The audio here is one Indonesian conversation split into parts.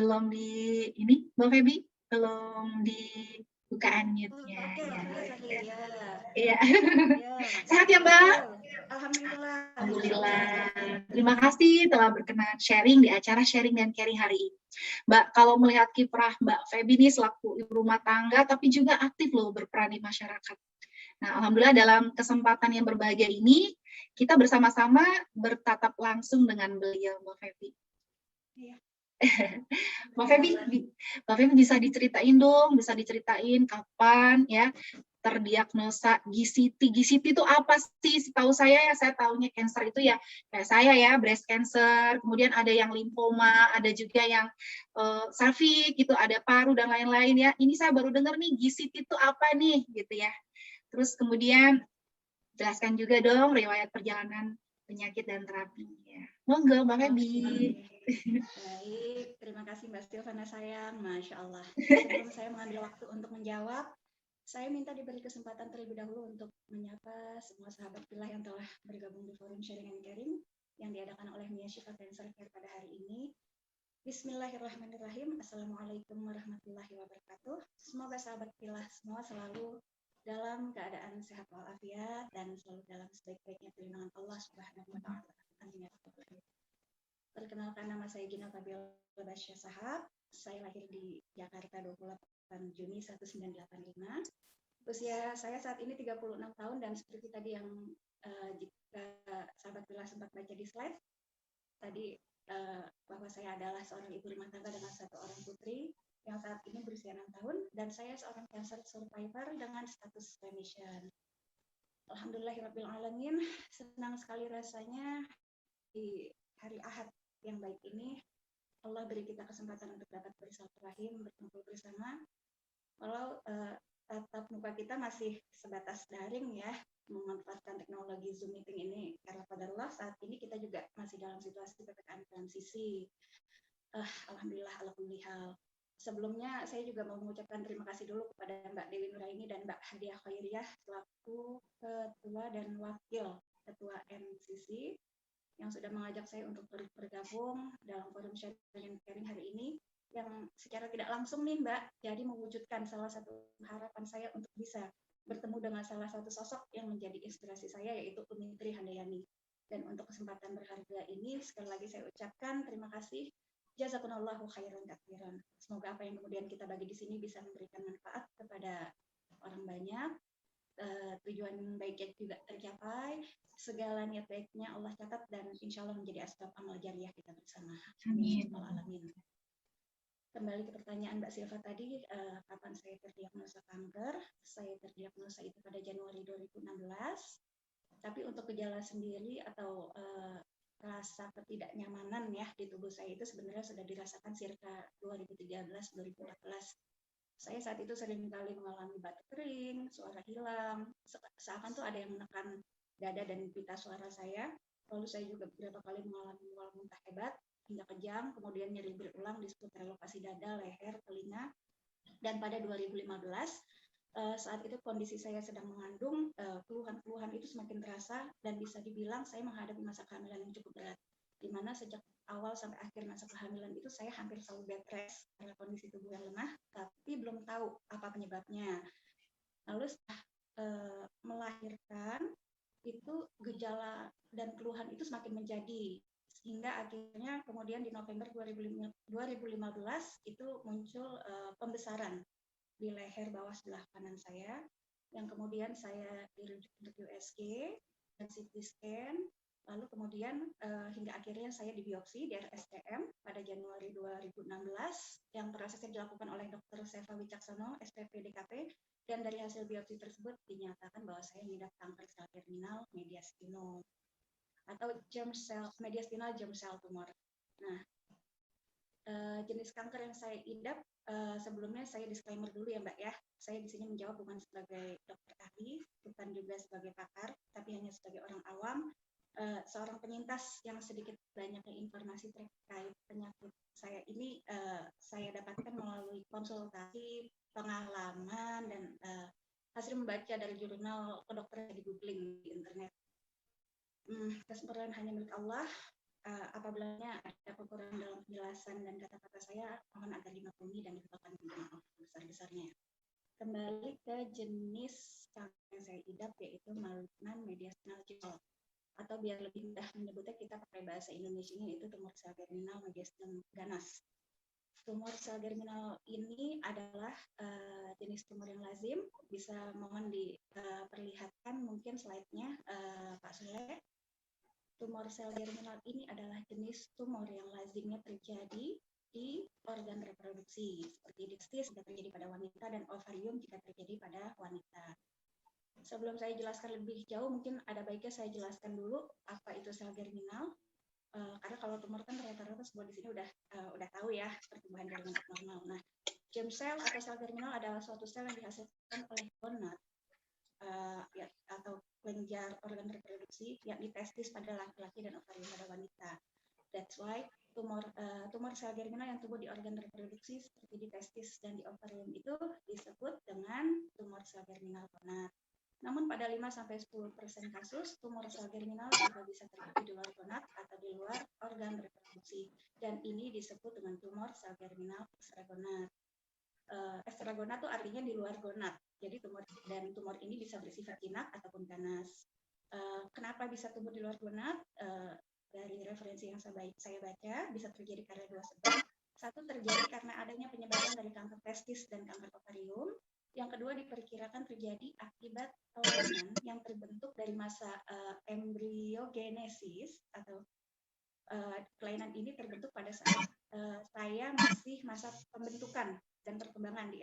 belum di ini, Mbak Feby, belum dibuka unmute-nya, Oke, ya. sorry, ya. Iya. Ya, Sehat ya, Mbak? betul. Alhamdulillah, Masya Allah. Alhamdulillah. Terima kasih telah berkenan sharing di acara Sharing dan Caring hari ini. Mbak, kalau melihat kiprah Mbak Feby ini selaku ibu rumah tangga, tapi juga aktif loh berperan di masyarakat. Nah, alhamdulillah dalam kesempatan yang berbahagia ini, kita bersama-sama bertatap langsung dengan beliau, Mbak Feby. Iya. Mbak Feby bisa diceritain kapan ya terdiagnosa GCT. GCT itu apa sih? Setahu saya ya, saya tahunya cancer itu ya kayak saya ya, breast cancer, kemudian ada yang limfoma, ada juga yang cervix gitu, ada paru dan lain-lain ya. Ini saya baru dengar nih GCT itu apa nih gitu ya. Terus kemudian jelaskan juga dong riwayat perjalanan penyakit dan terapinya. Monggo Mbak Feby. Baik, terima kasih Mbak Silvana sayang, Masya Allah. Sebelum saya mengambil waktu untuk menjawab, saya minta diberi kesempatan terlebih dahulu untuk menyapa semua sahabat pilih yang telah bergabung di forum Sharing and Caring yang diadakan oleh Mia Syifa Cancer Care pada hari ini. Bismillahirrahmanirrahim. Assalamualaikum warahmatullahi wabarakatuh. Semoga sahabat pilih semua selalu dalam keadaan sehat walafiat dan selalu dalam sebaik-baiknya perlindungan Allah Subhanahu wa taala. Amin ya rabbal alamin. Perkenalkan, nama saya Gina Fabiola Basya Sahab. Saya lahir di Jakarta 28 Juni 1985. Usia saya saat ini 36 tahun dan seperti tadi yang jika sahabat bila sempat baca di slide tadi bahwa saya adalah seorang ibu rumah tangga dengan satu orang putri yang saat ini berusia 6 tahun dan saya seorang cancer survivor dengan status remission. Alhamdulillahirabbil alamin, senang sekali rasanya di hari Ahad yang baik ini Allah beri kita kesempatan untuk dapat bersilaturahim, berkumpul bersama. Walau tatap muka kita masih sebatas daring ya, memanfaatkan teknologi Zoom meeting ini karena qadarullah saat ini kita juga masih dalam situasi PPKM transisi. Alhamdulillah ala kulli hal. Sebelumnya saya juga mau mengucapkan terima kasih dulu kepada Mbak Dewi Nuraini dan Mbak Hadiah Khairiyah selaku ketua dan wakil ketua MCC yang sudah mengajak saya untuk bergabung dalam forum Sharing and Caring hari ini yang secara tidak langsung nih Mbak, jadi mewujudkan salah satu harapan saya untuk bisa bertemu dengan salah satu sosok yang menjadi inspirasi saya yaitu Umi Tri Handayani. Dan untuk kesempatan berharga ini sekali lagi saya ucapkan terima kasih. Jazakumullahu khairan katsiran. Semoga apa yang kemudian kita bagi di sini bisa memberikan manfaat kepada orang banyak. Tujuan baiknya juga tercapai, segala niat baiknya Allah catat dan insya Allah menjadi asbab amal jariah kita bersama. Amin. Alamin. Kembali ke pertanyaan Mbak Silva tadi, kapan saya terdiagnosa kanker? Saya terdiagnosa itu pada Januari 2016. Tapi untuk gejala sendiri atau rasa ketidaknyamanan ya di tubuh saya itu sebenarnya sudah dirasakan circa 2013-2014. Saya saat itu sering kali mengalami batuk kering, suara hilang, seakan tuh ada yang menekan dada dan pita suara saya. Lalu saya juga beberapa kali mengalami mual muntah hebat hingga kejang, kemudian nyeri berulang di seputar lokasi dada, leher, telinga. Dan pada 2015, saat itu kondisi saya sedang mengandung, keluhan-keluhan itu semakin terasa dan bisa dibilang saya menghadapi masa kehamilan yang cukup berat. Di mana sejak awal sampai akhir masa kehamilan itu saya hampir selalu bed rest karena kondisi tubuh yang lemah, tapi belum tahu apa penyebabnya. Lalu setelah melahirkan, itu gejala dan keluhan itu semakin menjadi, sehingga akhirnya kemudian di November 2015 itu muncul pembesaran di leher bawah sebelah kanan saya, yang kemudian saya dirujuk untuk USG dan CT scan. Lalu kemudian hingga akhirnya saya dibiopsi di RSCM pada Januari 2016 yang prosesnya dilakukan oleh Dr. Seva Wicaksono, SPP DKP, dan dari hasil biopsi tersebut dinyatakan bahwa saya mengidap kanker sel terminal mediastinum atau mediastinal germ cell tumor. Nah, jenis kanker yang saya idap sebelumnya saya disclaimer dulu ya Mbak ya. Saya di sini menjawab bukan sebagai dokter ahli, bukan juga sebagai pakar, tapi hanya sebagai orang awam. Seorang penyintas yang sedikit banyaknya informasi terkait penyakit saya ini saya dapatkan melalui konsultasi, pengalaman, dan hasil membaca dari jurnal kedokteran di googling di internet. Kesempurnaan hanya milik Allah. apabila ada kekurangan dalam penjelasan dan kata-kata saya, mohon agar dimaklumi dan dilupakan maaf besar-besarnya. Kembali ke jenis kanker yang saya idap, yaitu malignant mediastinal tumor, atau biar lebih mudah menyebutnya kita pakai bahasa Indonesianya, yaitu tumor sel germinal mediastinum ganas. Tumor sel germinal ini adalah jenis tumor yang lazim. Bisa mohon diperlihatkan mungkin slide-nya, Pak Sule. Tumor sel germinal ini adalah jenis tumor yang lazimnya terjadi di organ reproduksi, seperti testis jika terjadi pada wanita dan ovarium jika terjadi pada wanita. Sebelum saya jelaskan lebih jauh, mungkin ada baiknya saya jelaskan dulu apa itu sel germinal. Karena kalau tumor kan rata-rata semua di sini udah tahu ya pertumbuhan jaringan abnormal. Nah, germ cell atau sel germinal adalah suatu sel yang dihasilkan oleh gonad atau kelenjar organ reproduksi yang di testis pada laki-laki dan ovarium pada wanita. That's why tumor sel germinal yang tumbuh di organ reproduksi seperti di testis dan di ovarium itu disebut dengan tumor sel germinal gonad. Namun pada 5-10% kasus, tumor sel germinal juga bisa terjadi di luar gonad atau di luar organ reproduksi. Dan ini disebut dengan tumor sel germinal ekstragonad. Ekstragonad itu artinya di luar gonad. Jadi tumor ini bisa bersifat jinak ataupun ganas. Kenapa bisa tumbuh di luar gonad? Dari referensi yang saya baca, bisa terjadi karena dua sebab. Satu, terjadi karena adanya penyebaran dari kanker testis dan kanker ovarium. Yang kedua, diperkirakan terjadi akibat kelainan yang terbentuk dari masa embryogenesis atau kelainan ini terbentuk pada saat saya masih masa pembentukan dan perkembangan di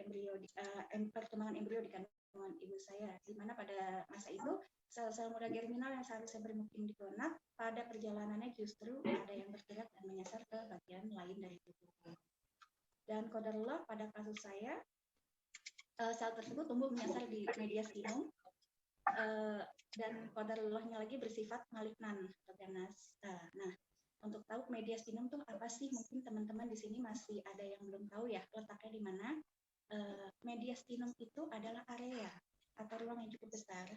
perkembangan embrio di kandungan ibu saya, di mana pada masa itu sel-sel muda germinal yang seharusnya bermukim di gonad pada perjalanannya justru ada yang bergerak dan menyasar ke bagian lain dari tubuh. Dan qadarullah pada kasus saya, sel tersebut tumbuh menyasar di mediastinum dan qadarullahnya lagi bersifat malignan atau ganas. Nah, untuk tahu mediastinum itu apa sih? Mungkin teman-teman di sini masih ada yang belum tahu ya letaknya di mana. Mediastinum itu adalah area atau ruang yang cukup besar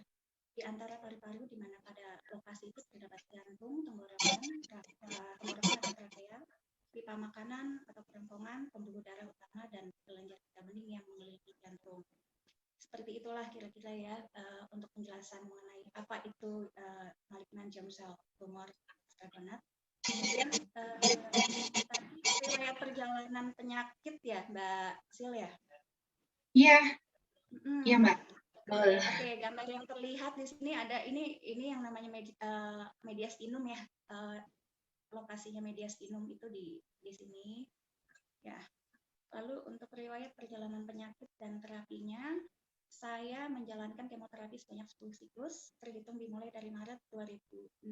di antara paru-paru, di mana pada lokasi itu terdapat jantung, tenggorokan atau trakea, pipa makanan atau kerongkongan, pembuluh darah utama, dan kelenjar getah bening yang mengelilingi jantung. Seperti itulah kira-kira ya untuk penjelasan mengenai apa itu malignant germ cell tumor ekstragonad. Kemudian tadi riwayat perjalanan penyakit ya Mbak Sil ya? Iya, iya Mbak. Oke, gambar yang terlihat di sini ada ini yang namanya mediastinum ya. Lokasinya mediastinum itu di sini ya. Lalu untuk riwayat perjalanan penyakit dan terapinya, saya menjalankan kemoterapi sebanyak 10 siklus terhitung dimulai dari Maret 2016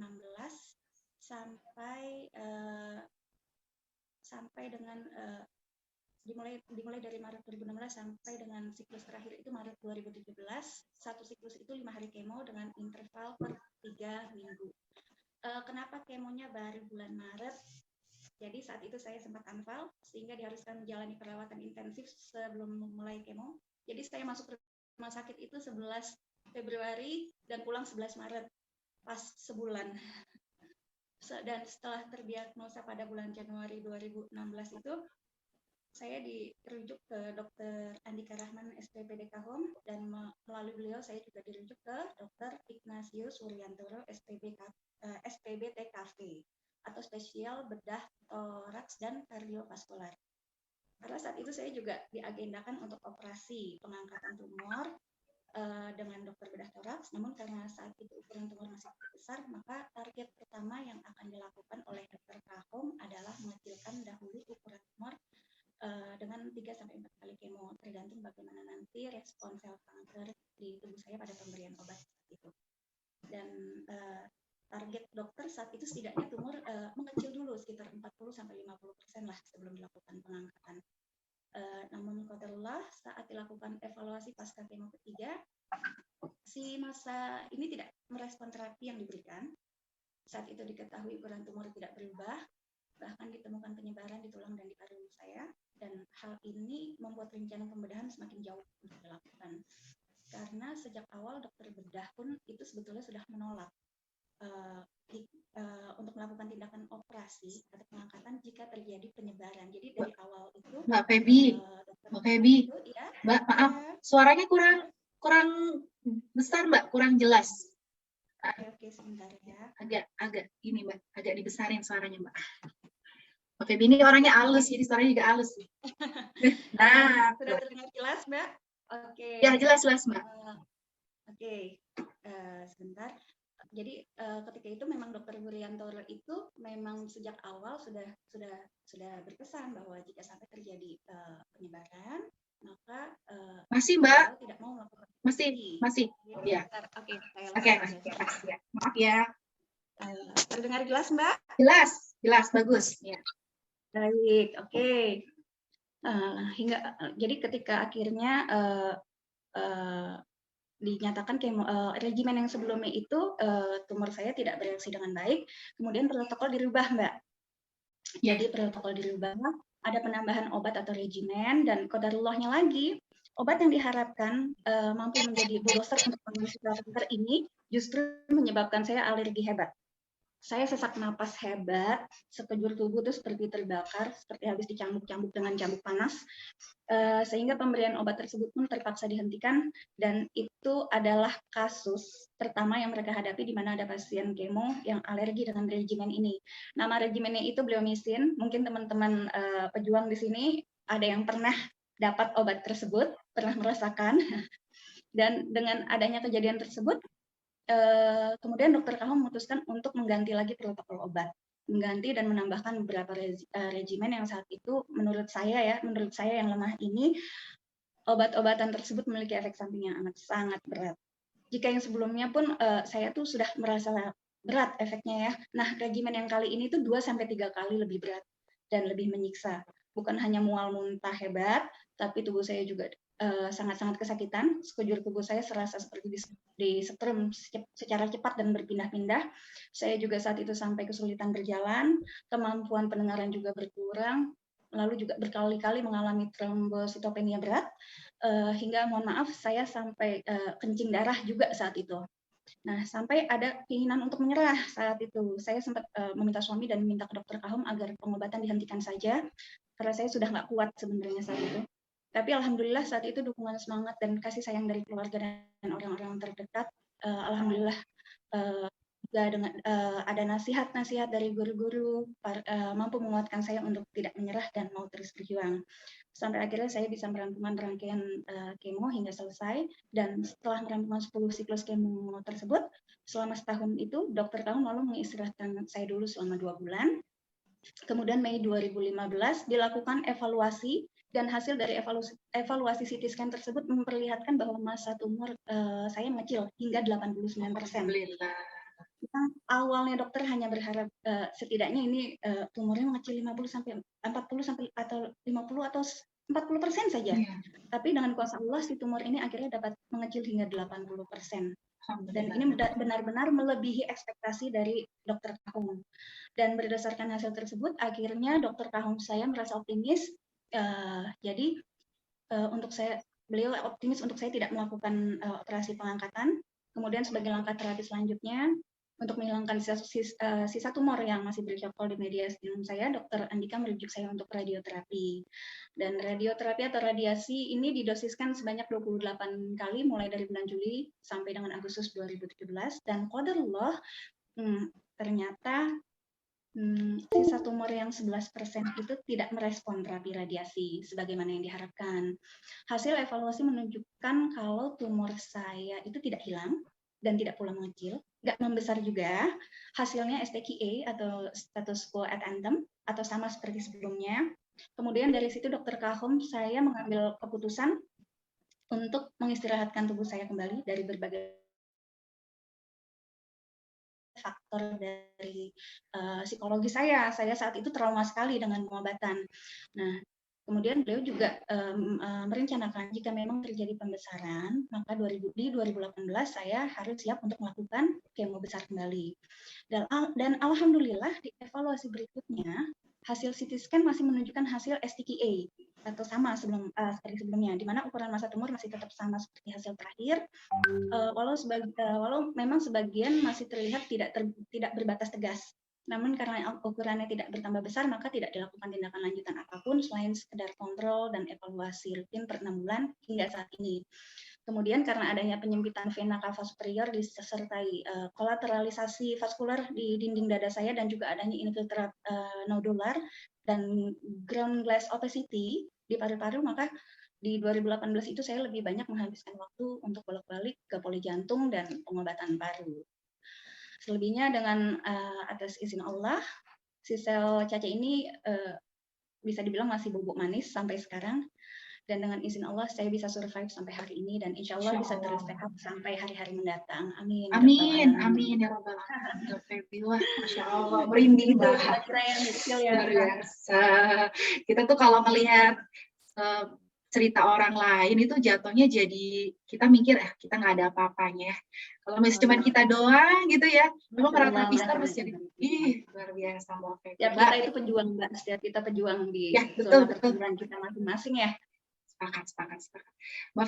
sampai dengan dimulai dari Maret 2016 sampai dengan siklus terakhir itu Maret 2017. Satu siklus itu 5 hari kemo dengan interval per 3 minggu. Kenapa kemonya baru bulan Maret? Jadi saat itu saya sempat anfal sehingga diharuskan menjalani perawatan intensif sebelum mulai kemo. Jadi saya masuk rumah sakit itu 11 Februari dan pulang 11 Maret, pas sebulan. Dan setelah terdiagnosa pada bulan Januari 2016 itu, saya dirujuk ke Dr. Andika Rahman SPPDK Home, dan melalui beliau saya juga dirujuk ke Dr. Ignatius Wuryantoro SPBTKV atau spesial bedah toraks dan kardiovaskular. Karena saat itu saya juga diagendakan untuk operasi pengangkatan tumor dengan dokter bedah toraks, namun karena saat itu ukuran tumor masih besar, maka target pertama yang akan dilakukan oleh dokter Kahom adalah mengecilkan dahulu ukuran tumor dengan 3-4 kali kemo, tergantung bagaimana nanti respon sel kanker di tubuh saya pada pemberian obat itu. Dan target dokter saat itu setidaknya tumor mengecil dulu sekitar 40-50% lah sebelum dilakukan pengangkatan. Namun qadarullah saat dilakukan evaluasi pasca kemo ketiga, si masa ini tidak merespon terapi yang diberikan. Saat itu diketahui ukuran tumor tidak berubah, bahkan ditemukan penyebaran di tulang dan di paru saya, dan hal ini membuat rencana pembedahan semakin jauh untuk dilakukan. Karena sejak awal dokter bedah pun itu sebetulnya sudah menolak untuk melakukan tindakan operasi atau pengangkatan jika terjadi penyebaran. Jadi dari awal itu Mbak Feby, ya, Mbak maaf, suaranya kurang besar Mbak, kurang jelas. Oke, sebentar ya. Agak ini Mbak, agak dibesarin suaranya Mbak. Mbak Feby ini orangnya halus, jadi suaranya juga halus. Nah, sudah terdengar jelas Mbak? Oke. Ya jelas Mbak. Oke, sebentar. Jadi ketika itu memang Dokter Wuryanto itu memang sejak awal sudah berpesan bahwa jika sampai terjadi penyebaran, maka masih Mbak tidak mau melakukan masih ya. Oke, ya. Maaf ya. Terdengar jelas Mbak? Jelas bagus ya. Baik, oke. Jadi ketika akhirnya dinyatakan regimen yang sebelumnya itu tumor saya tidak bereaksi dengan baik, kemudian protokol dirubah Mbak. Jadi protokol dirubah, ada penambahan obat atau regimen, dan qadarullahnya lagi, obat yang diharapkan mampu menjadi booster untuk kondisi kanker ini justru menyebabkan saya alergi hebat. Saya sesak napas hebat, sekejur tubuh itu seperti terbakar, seperti habis dicambuk-cambuk dengan cambuk panas, sehingga pemberian obat tersebut pun terpaksa dihentikan, dan itu adalah kasus pertama yang mereka hadapi di mana ada pasien kemo yang alergi dengan regimen ini. Nama regimennya itu bleomycin, mungkin teman-teman pejuang di sini ada yang pernah dapat obat tersebut, pernah merasakan, dan dengan adanya kejadian tersebut, kemudian Dokter Kahum memutuskan untuk mengganti lagi protokol obat, mengganti dan menambahkan beberapa regimen yang saat itu menurut saya yang lemah ini, obat-obatan tersebut memiliki efek samping yang amat sangat berat. Jika yang sebelumnya pun saya tuh sudah merasa berat efeknya ya. Nah, regimen yang kali ini tuh 2-3 kali lebih berat dan lebih menyiksa. Bukan hanya mual muntah hebat, tapi tubuh saya juga sangat-sangat kesakitan. Sekujur tubuh saya serasa seperti disetrum secara cepat dan berpindah-pindah. Saya juga saat itu sampai kesulitan berjalan, kemampuan pendengaran juga berkurang, lalu juga berkali-kali mengalami trombositopenia berat, hingga mohon maaf saya sampai kencing darah juga saat itu. Nah, sampai ada keinginan untuk menyerah saat itu. Saya sempat meminta suami dan meminta ke Dokter Kahum agar pengobatan dihentikan saja, karena saya sudah nggak kuat sebenarnya saat itu. Tapi alhamdulillah saat itu dukungan semangat dan kasih sayang dari keluarga dan orang-orang terdekat, alhamdulillah juga dengan ada nasihat-nasihat dari guru-guru mampu menguatkan saya untuk tidak menyerah dan mau terus berjuang. Sampai akhirnya saya bisa merampungkan rangkaian kemo hingga selesai, dan setelah merampungkan 10 siklus kemo tersebut, selama setahun itu Dokter Kahum lalu mengistirahatkan saya dulu selama 2 bulan. Kemudian Mei 2015 dilakukan evaluasi, dan hasil dari evaluasi CT scan tersebut memperlihatkan bahwa massa tumor saya mengecil hingga 89%. Awalnya dokter hanya berharap setidaknya ini tumornya mengecil 50-40 atau 50 atau 40% saja. Tapi dengan kuasa Allah si tumor ini akhirnya dapat mengecil hingga 80%. Dan ini benar-benar melebihi ekspektasi dari Dokter Kahum. Dan berdasarkan hasil tersebut, akhirnya Dokter Kahum saya merasa optimis. Jadi beliau optimis untuk saya tidak melakukan operasi pengangkatan. Kemudian sebagai langkah terapi selanjutnya, untuk menghilangkan sisa tumor yang masih bercokol di media skin saya, Dokter Andika merujuk saya untuk radioterapi. Dan radioterapi atau radiasi ini didosiskan sebanyak 28 kali mulai dari bulan Juli sampai dengan Agustus 2017. Dan qadarullah, ternyata sisa tumor yang 11% itu tidak merespon terapi radiasi sebagaimana yang diharapkan. Hasil evaluasi menunjukkan kalau tumor saya itu tidak hilang dan tidak pula mengecil, nggak membesar juga. Hasilnya STQA atau status quo ad antem atau sama seperti sebelumnya. Kemudian dari situ Dokter Kahum saya mengambil keputusan untuk mengistirahatkan tubuh saya kembali dari berbagai faktor dari psikologi saya. Saya saat itu trauma sekali dengan pengobatan. Nah, kemudian beliau juga merencanakan jika memang terjadi pembesaran, maka di 2018 saya harus siap untuk melakukan kemo besar kembali. Dan alhamdulillah di evaluasi berikutnya, hasil CT scan masih menunjukkan hasil STKA atau sama seperti sebelumnya, di mana ukuran massa tumor masih tetap sama seperti hasil terakhir, walau memang sebagian masih terlihat tidak berbatas tegas. Namun karena ukurannya tidak bertambah besar, maka tidak dilakukan tindakan lanjutan apapun selain sekedar kontrol dan evaluasi rutin per 6 bulan hingga saat ini. Kemudian karena adanya penyempitan vena cava superior disertai kolateralisasi vaskular di dinding dada saya dan juga adanya infiltrat nodular dan ground glass opacity di paru-paru, maka di 2018 itu saya lebih banyak menghabiskan waktu untuk bolak-balik ke poli jantung dan pengobatan paru. Selebihnya dengan atas izin Allah, si sel caca ini bisa dibilang masih bubuk manis sampai sekarang. Dan dengan izin Allah saya bisa survive sampai hari ini dan insya Allah bisa terus sehat sampai hari-hari mendatang. Amin. Amin, amin ya Rabbal Alamin. Wah, Masya Allah, merinding banget. Luar biasa. Kita tuh kalau melihat cerita orang lain itu jatuhnya jadi kita mikir kita nggak ada apa-apanya. Kalau misalnya cuma kita doang gitu ya, memang meratapi terus jadi luar biasa Mbak Febi. Ya, kita itu pejuang Mbak, setiap kita pejuang di zona pertempuran kita masing-masing ya. Sepakat. Mbak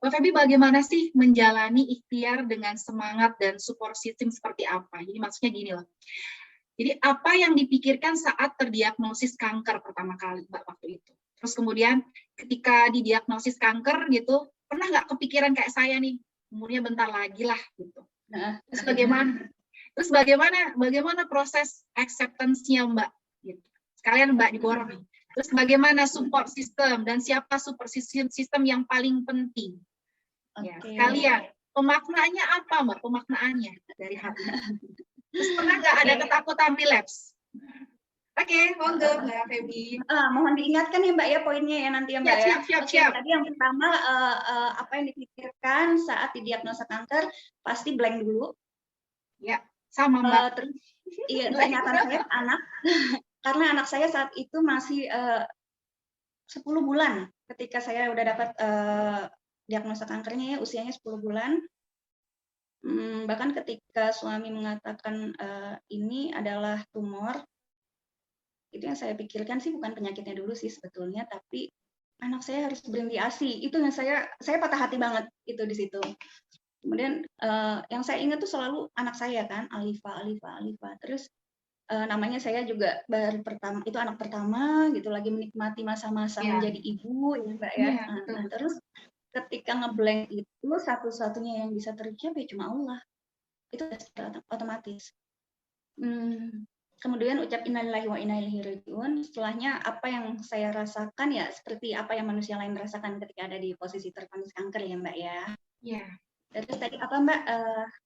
Febi bagaimana sih menjalani ikhtiar dengan semangat dan support system seperti apa? Jadi maksudnya gini loh. Jadi apa yang dipikirkan saat terdiagnosis kanker pertama kali Mbak waktu itu? Terus kemudian ketika didiagnosis kanker gitu, pernah nggak kepikiran kayak saya nih, umurnya bentar lagi lah gitu. Nah, terus bagaimana proses acceptance-nya Mbak? Gitu. Sekalian Mbak diborong nih. Terus bagaimana support system dan siapa support system yang paling penting? Ya, sekalian pemaknaannya apa Mbak? Pemaknaannya dari hati. Terus pernah nggak ada ketakutan relapse? Oke, monggo Mbak Febi. Mohon diingatkan ya Mbak ya poinnya ya nanti ya Mbak ya. Siap. Tadi yang pertama apa yang dipikirkan saat didiagnosa kanker pasti blank dulu. Ya, sama Mbak. Terus ingatan saya anak karena anak saya saat itu masih 10 bulan ketika saya udah dapat diagnosa kankernya ya, usianya 10 bulan. Bahkan ketika suami mengatakan ini adalah tumor, itu yang saya pikirkan sih bukan penyakitnya dulu sih sebetulnya, tapi anak saya harus berhenti ASI. Itu yang saya patah hati banget itu di situ. Kemudian yang saya ingat tuh selalu anak saya kan, Alifa. Terus namanya saya juga baru pertama, itu anak pertama gitu, lagi menikmati masa-masa menjadi ibu ya Mbak ya. Nah, terus ketika ngeblank itu satu-satunya yang bisa terucap ya cuma Allah. Itu secara otomatis. Kemudian ucap innalillahi wa inna ilaihi raji'un. Setelahnya apa yang saya rasakan ya seperti apa yang manusia lain rasakan ketika ada di posisi tervonis kanker ya Mbak ya. Iya. Terus tadi apa Mbak?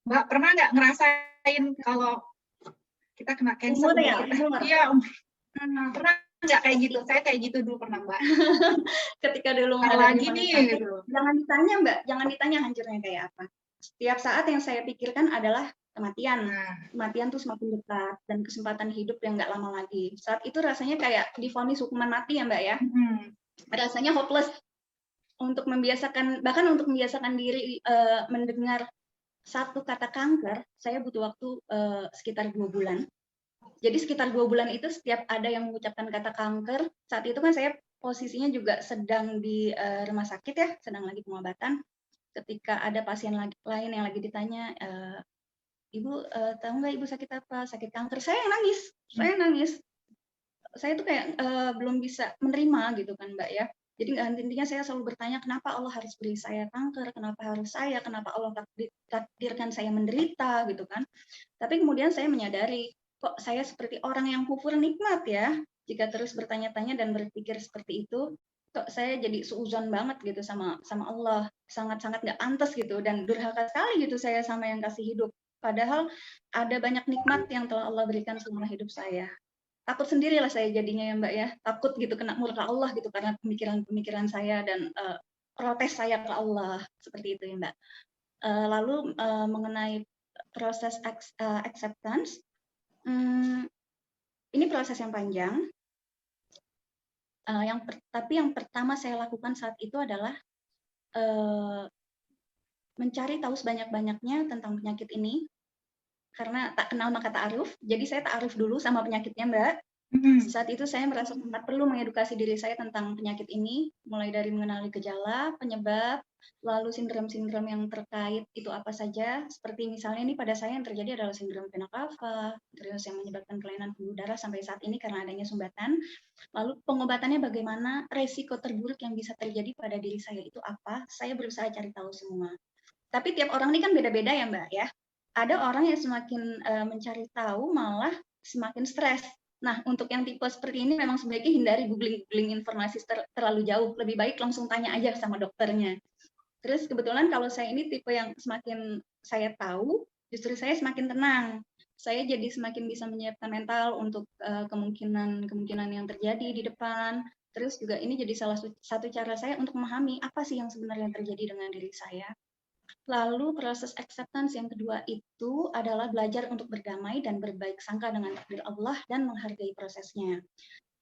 Mbak pernah nggak ngerasain kalau kita kena cancer? Iya. Pernah nggak kayak gitu? Saya kayak gitu dulu pernah Mbak. Ketika dulu lagi nih gitu. Jangan ditanya Mbak, jangan ditanya hancurnya kayak apa. Setiap saat yang saya pikirkan adalah kematian. Kematian tuh semakin dekat dan kesempatan hidup yang nggak lama lagi. Saat itu rasanya kayak divonis hukuman mati ya Mbak ya. Rasanya hopeless untuk membiasakan, bahkan untuk membiasakan diri mendengar satu kata kanker, saya butuh waktu sekitar 2 bulan. Jadi sekitar 2 bulan itu setiap ada yang mengucapkan kata kanker, saat itu kan saya posisinya juga sedang di rumah sakit ya, sedang lagi pengobatan. Ketika ada pasien lain yang lagi ditanya, Ibu tahu nggak Ibu sakit apa? Sakit kanker. Saya nangis. Saya tuh kayak belum bisa menerima gitu kan Mbak ya. Jadi intinya saya selalu bertanya kenapa Allah harus beri saya kanker, kenapa harus saya, kenapa Allah takdirkan saya menderita gitu kan. Tapi kemudian saya menyadari kok saya seperti orang yang kufur nikmat ya. Jika terus bertanya-tanya dan berpikir seperti itu, kok saya jadi suuzon banget gitu sama Allah, sangat-sangat nggak pantas gitu dan durhaka sekali gitu saya sama yang kasih hidup. Padahal ada banyak nikmat yang telah Allah berikan selama hidup saya. Takut sendirilah saya jadinya ya Mbak ya, takut gitu kena murka Allah gitu karena pemikiran-pemikiran saya dan protes saya ke Allah seperti itu ya Mbak. Lalu mengenai proses acceptance, ini proses yang panjang. Tapi yang pertama saya lakukan saat itu adalah mencari tahu sebanyak-banyaknya tentang penyakit ini. karena tak kenal maka ta'aruf. Jadi saya ta'aruf dulu sama penyakitnya, Mbak. Saat itu saya merasa sangat perlu mengedukasi diri saya tentang penyakit ini, mulai dari mengenali gejala, penyebab, lalu sindrom-sindrom yang terkait itu apa saja. Seperti misalnya ini pada saya yang terjadi adalah sindrom vena cava, terus yang menyebabkan kelainan pembuluh darah sampai saat ini karena adanya sumbatan. Lalu pengobatannya bagaimana, resiko terburuk yang bisa terjadi pada diri saya itu apa, saya berusaha cari tahu semua. Tapi tiap orang ini kan beda-beda ya Mbak ya. Ada orang yang semakin mencari tahu malah semakin stres. Nah, untuk yang tipe seperti ini memang sebaiknya hindari googling informasi terlalu jauh. Lebih baik langsung tanya aja sama dokternya. Terus kebetulan kalau saya ini tipe yang semakin saya tahu, justru saya semakin tenang. Saya jadi semakin bisa menyiapkan mental untuk kemungkinan yang terjadi di depan. Terus juga ini jadi salah satu cara saya untuk memahami apa sih yang sebenarnya terjadi dengan diri saya. Lalu proses acceptance yang kedua itu adalah belajar untuk berdamai dan berbaik sangka dengan takdir Allah dan menghargai prosesnya.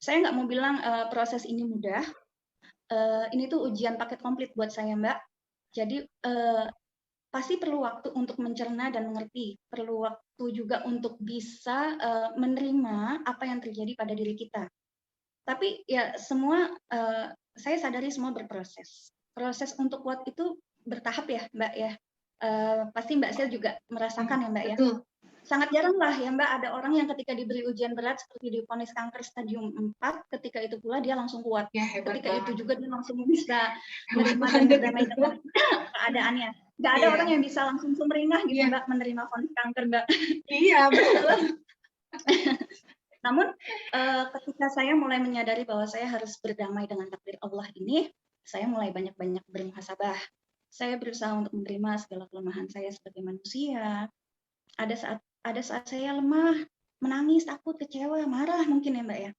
Saya nggak mau bilang proses ini mudah. Ini tuh ujian paket komplit buat saya, Mbak. Jadi pasti perlu waktu untuk mencerna dan mengerti. Perlu waktu juga untuk bisa menerima apa yang terjadi pada diri kita. Tapi ya semua saya sadari semua berproses. Proses untuk kuat itu bertahap ya, Mbak ya. Pasti Mbak Sil juga merasakan ya, Mbak ya. Betul. Sangat jarang lah ya Mbak ada orang yang ketika diberi ujian berat seperti divonis kanker stadium 4, ketika itu pula dia langsung kuat. Ya, hebat ketika banget. itu juga dia langsung bisa menerima dan berdamai dengan keadaannya. Nggak ada orang yang bisa langsung sumringah gitu Mbak menerima vonis kanker Mbak. Iya, betul. Namun ketika saya mulai menyadari bahwa saya harus berdamai dengan takdir Allah ini, saya mulai banyak-banyak bermuhasabah. Saya berusaha untuk menerima segala kelemahan saya sebagai manusia. Ada saat saya lemah, menangis, takut, kecewa, marah mungkin ya Mbak ya.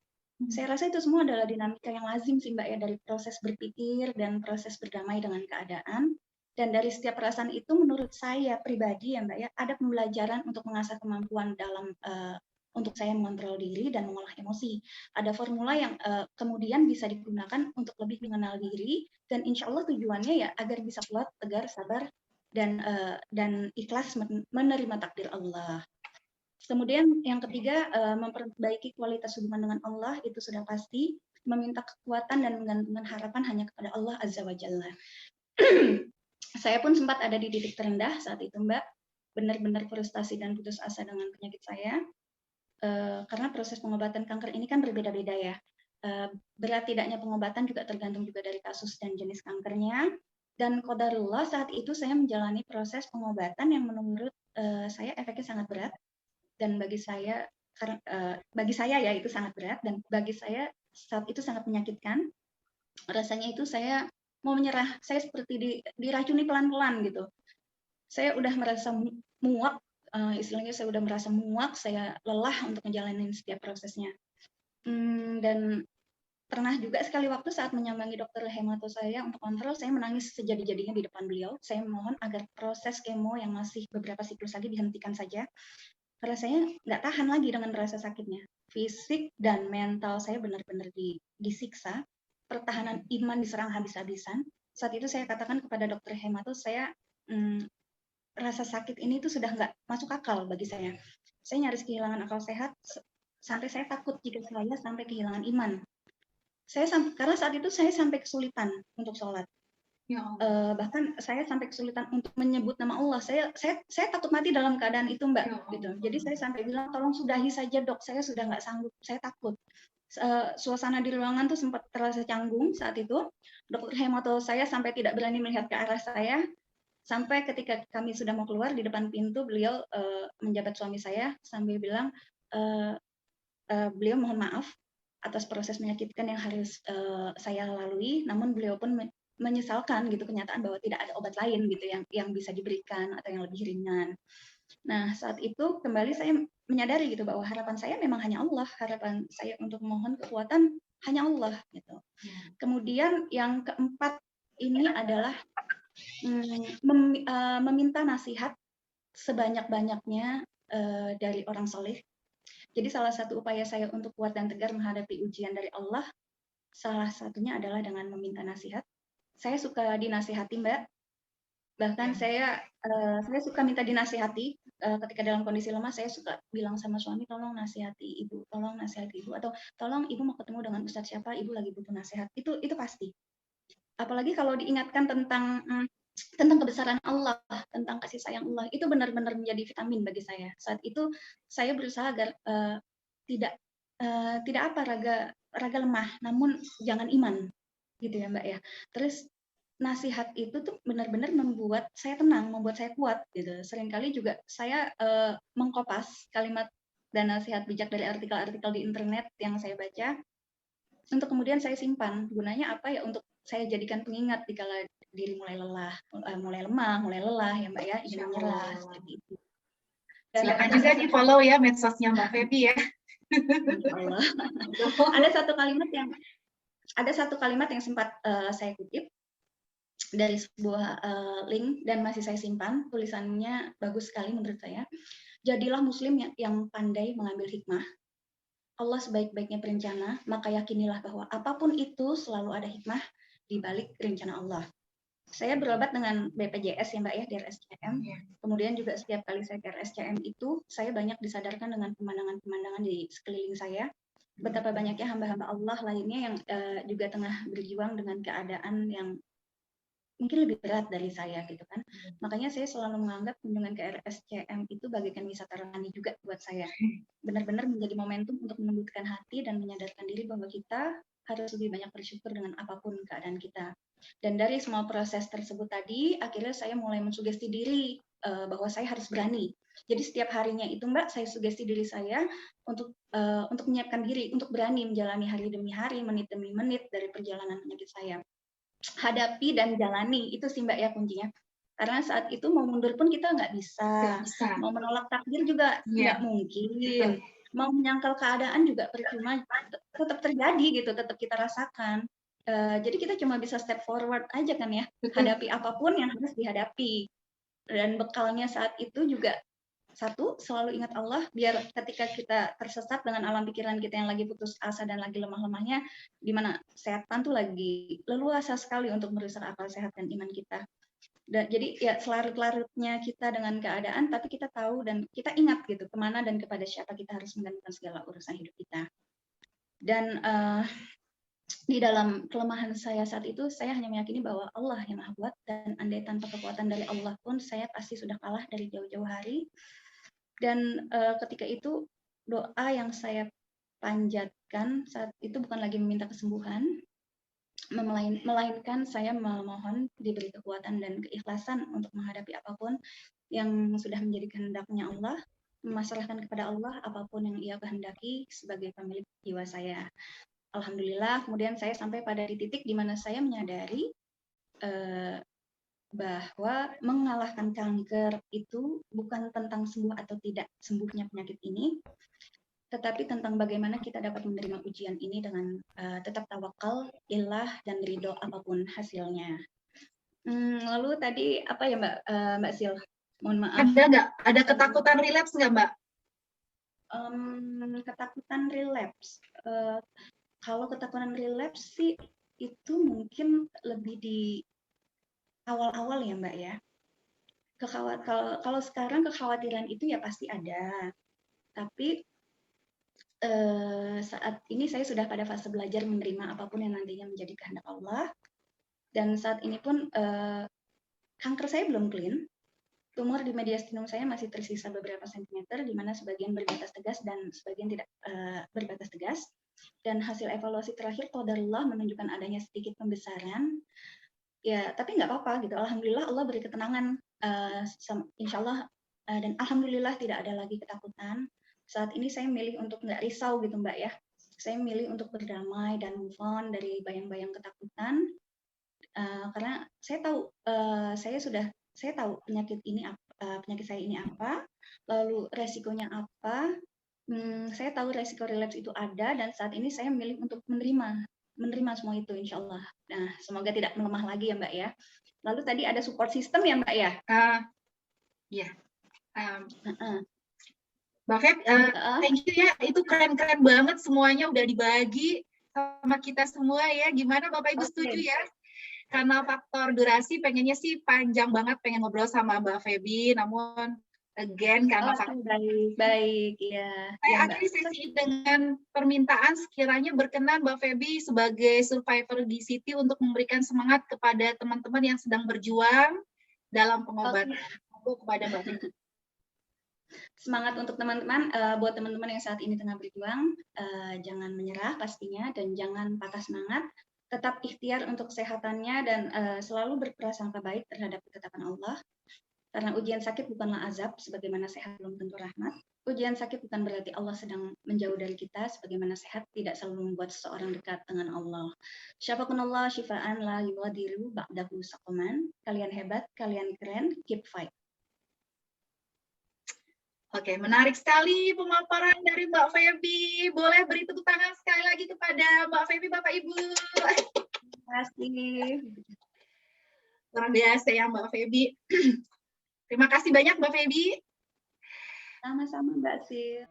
Saya rasa itu semua adalah dinamika yang lazim sih Mbak ya dari proses berpikir dan proses berdamai dengan keadaan. Dan dari setiap perasaan itu menurut saya pribadi ya Mbak ya, ada pembelajaran untuk mengasah kemampuan dalam untuk saya mengontrol diri dan mengolah emosi. Ada formula yang kemudian bisa digunakan untuk lebih mengenal diri dan insya Allah tujuannya ya agar bisa kuat, tegar, sabar dan ikhlas menerima takdir Allah. Kemudian yang ketiga memperbaiki kualitas hubungan dengan Allah itu sudah pasti. Meminta kekuatan dan menggantungkan harapan hanya kepada Allah Azza wa Jalla. Saya pun sempat ada di titik terendah saat itu Mbak, benar-benar frustasi dan putus asa dengan penyakit saya. Karena proses pengobatan kanker ini kan berbeda-beda ya. Berat tidaknya pengobatan juga tergantung juga dari kasus dan jenis kankernya. Dan qadarullah saat itu saya menjalani proses pengobatan yang menurut saya efeknya sangat berat. Dan bagi saya ya itu sangat berat. Dan bagi saya saat itu sangat menyakitkan. Rasanya itu saya mau menyerah. Saya seperti diracuni pelan-pelan gitu. Saya udah merasa muak. Istilahnya saya udah merasa muak, saya lelah untuk menjalani setiap prosesnya. Dan pernah juga sekali waktu saat menyambangi dokter hemato saya untuk kontrol, saya menangis sejadi-jadinya di depan beliau. Saya mohon agar proses kemo yang masih beberapa siklus lagi dihentikan saja. Karena saya nggak tahan lagi dengan rasa sakitnya. Fisik dan mental saya benar-benar disiksa. Pertahanan iman diserang habis-habisan. Saat itu saya katakan kepada dokter hemato, saya rasa sakit ini tuh sudah nggak masuk akal bagi saya. Saya nyaris kehilangan akal sehat sampai saya takut jika saya sampai kehilangan iman. Karena saat itu saya sampai kesulitan untuk sholat. Ya bahkan saya sampai kesulitan untuk menyebut nama Allah. Saya takut mati dalam keadaan itu Mbak. Ya gitu. Jadi saya sampai bilang tolong sudahi saja dok. Saya sudah nggak sanggup. Saya takut. Suasana di ruangan tuh sempat terasa canggung saat itu. Dokter hemato saya sampai tidak berani melihat ke arah saya. Sampai ketika kami sudah mau keluar di depan pintu, beliau menjabat suami saya sambil bilang, beliau mohon maaf atas proses menyakitkan yang harus saya lalui, namun beliau pun menyesalkan gitu kenyataan bahwa tidak ada obat lain gitu yang bisa diberikan atau yang lebih ringan. Nah saat itu kembali saya menyadari gitu bahwa harapan saya memang hanya Allah, harapan saya untuk mohon kekuatan hanya Allah gitu. Kemudian yang keempat ini adalah meminta nasihat sebanyak-banyaknya dari orang soleh. Jadi salah satu upaya saya untuk kuat dan tegar menghadapi ujian dari Allah, salah satunya adalah dengan meminta nasihat. Saya suka dinasihati Mbak, Bahkan saya suka minta dinasihati ketika dalam kondisi lemah. Saya suka bilang sama suami, tolong nasihati ibu, atau tolong ibu mau ketemu dengan ustadz siapa, ibu lagi butuh nasihat. Itu pasti. Apalagi kalau diingatkan tentang kebesaran Allah, tentang kasih sayang Allah, itu benar-benar menjadi vitamin bagi saya. Saat itu saya berusaha agar tidak raga lemah, namun jangan iman, gitu ya Mbak ya. Terus nasihat itu tuh benar-benar membuat saya tenang, membuat saya kuat, gitu. Seringkali juga saya mengkopas kalimat dan nasihat bijak dari artikel-artikel di internet yang saya baca, untuk kemudian saya simpan. Gunanya apa ya? Untuk saya jadikan pengingat dikala diri mulai lelah, mulai lemah, mulai lelah ya Mbak ya, ingin menyerah seperti itu. Dan silakan juga di follow ya medsosnya Mbak Feby ya. Insya Allah. Ada satu kalimat yang sempat saya kutip dari sebuah link dan masih saya simpan. Tulisannya bagus sekali menurut saya. Jadilah muslim yang pandai mengambil hikmah. Allah sebaik-baiknya perencana, maka yakinilah bahwa apapun itu selalu ada hikmah di balik rencana Allah. Saya berobat dengan BPJS ya Mbak ya, di RSCM. Kemudian juga setiap kali saya ke RSCM itu, saya banyak disadarkan dengan pemandangan-pemandangan di sekeliling saya. Betapa banyaknya hamba-hamba Allah lainnya yang juga tengah berjuang dengan keadaan yang mungkin lebih berat dari saya gitu kan. Makanya saya selalu menganggap kunjungan ke RSCM itu bagaikan wisata rohani juga buat saya. Benar-benar menjadi momentum untuk menumbuhkan hati dan menyadarkan diri bahwa kita harus lebih banyak bersyukur dengan apapun keadaan kita. Dan dari semua proses tersebut tadi, akhirnya saya mulai mensugesti diri bahwa saya harus berani. Jadi setiap harinya itu Mbak, saya sugesti diri saya untuk menyiapkan diri, untuk berani menjalani hari demi hari, menit demi menit dari perjalanan penyakit saya. Hadapi dan jalani, itu sih Mbak ya kuncinya. Karena saat itu mau mundur pun kita nggak bisa. Mau menolak takdir juga nggak mungkin. Mau menyangkal keadaan juga percuma, tetap terjadi gitu, tetap kita rasakan. Jadi kita cuma bisa step forward aja kan ya, hadapi apapun yang harus dihadapi. Dan bekalnya saat itu juga satu, selalu ingat Allah, biar ketika kita tersesat dengan alam pikiran kita yang lagi putus asa dan lagi lemah-lemahnya, di mana setan tuh lagi leluasa sekali untuk merusak akal sehat dan iman kita. Dan jadi ya selarut-larutnya kita dengan keadaan, tapi kita tahu dan kita ingat gitu kemana dan kepada siapa kita harus menggantungkan segala urusan hidup kita. Dan di dalam kelemahan saya saat itu, saya hanya meyakini bahwa Allah yang Maha Kuat, dan andai tanpa kekuatan dari Allah pun saya pasti sudah kalah dari jauh-jauh hari. Dan ketika itu doa yang saya panjatkan saat itu bukan lagi meminta kesembuhan, melainkan saya memohon diberi kekuatan dan keikhlasan untuk menghadapi apapun yang sudah menjadi kehendaknya Allah, memasrahkan kepada Allah apapun yang Ia kehendaki sebagai pemilik jiwa saya. Alhamdulillah, kemudian saya sampai pada di titik di mana saya menyadari bahwa mengalahkan kanker itu bukan tentang sembuh atau tidak sembuhnya penyakit ini, tetapi tentang bagaimana kita dapat menerima ujian ini dengan tetap tawakal, ilah, dan ridho apapun hasilnya. Lalu tadi apa ya Mbak Sil? Mohon maaf. Ada ketakutan relapse nggak Mbak? Ketakutan relapse. Kalau ketakutan relapse sih itu mungkin lebih di awal-awal ya Mbak ya. Kalau sekarang kekhawatiran itu ya pasti ada. Tapi saat ini saya sudah pada fase belajar menerima apapun yang nantinya menjadi kehendak Allah. Dan saat ini pun kanker saya belum clean. Tumor di mediastinum saya masih tersisa beberapa sentimeter, di mana sebagian berbatas tegas dan sebagian tidak berbatas tegas. Dan hasil evaluasi terakhir qadarullah menunjukkan adanya sedikit pembesaran. Ya, tapi nggak apa-apa gitu. Alhamdulillah Allah beri ketenangan, insya Allah, dan alhamdulillah tidak ada lagi ketakutan. Saat ini saya milih untuk nggak risau gitu Mbak ya. Saya milih untuk berdamai dan move on dari bayang-bayang ketakutan. Karena saya tahu saya tahu penyakit saya ini apa, lalu resikonya apa. Saya tahu resiko relapse itu ada, dan saat ini saya milih untuk menerima semua itu insya Allah. Nah, semoga tidak melemah lagi ya Mbak ya. Lalu tadi ada support system ya Mbak ya? Iya. Mbak Feb, thank you ya, itu keren-keren banget semuanya udah dibagi sama kita semua ya. Gimana Bapak Ibu setuju ya? karena faktor durasi pengennya sih panjang banget, pengen ngobrol sama Mbak Feby, namun again karena faktor baik ya. saya akhiri sesi dengan permintaan sekiranya berkenan Mbak Feby sebagai survivor GCT untuk memberikan semangat kepada teman-teman yang sedang berjuang dalam pengobatan. Aku kepada Mbak Feby. Semangat untuk teman-teman, buat teman-teman yang saat ini tengah berjuang, jangan menyerah pastinya dan jangan patah semangat. Tetap ikhtiar untuk kesehatannya dan selalu berprasangka baik terhadap ketetapan Allah. Karena ujian sakit bukanlah azab, sebagaimana sehat belum tentu rahmat. Ujian sakit bukan berarti Allah sedang menjauh dari kita, sebagaimana sehat tidak selalu membuat seseorang dekat dengan Allah. Syafakunallah syifaan la yuwadiru ba'dahu saqaman. Kalian hebat, kalian keren, keep fight. Oke, menarik sekali pemaparan dari Mbak Feby. Boleh beri tepuk tangan sekali lagi kepada Mbak Feby, Bapak Ibu. Terima kasih. Luar biasa ya Mbak Feby. Terima kasih banyak Mbak Feby. Sama-sama Mbak Sil.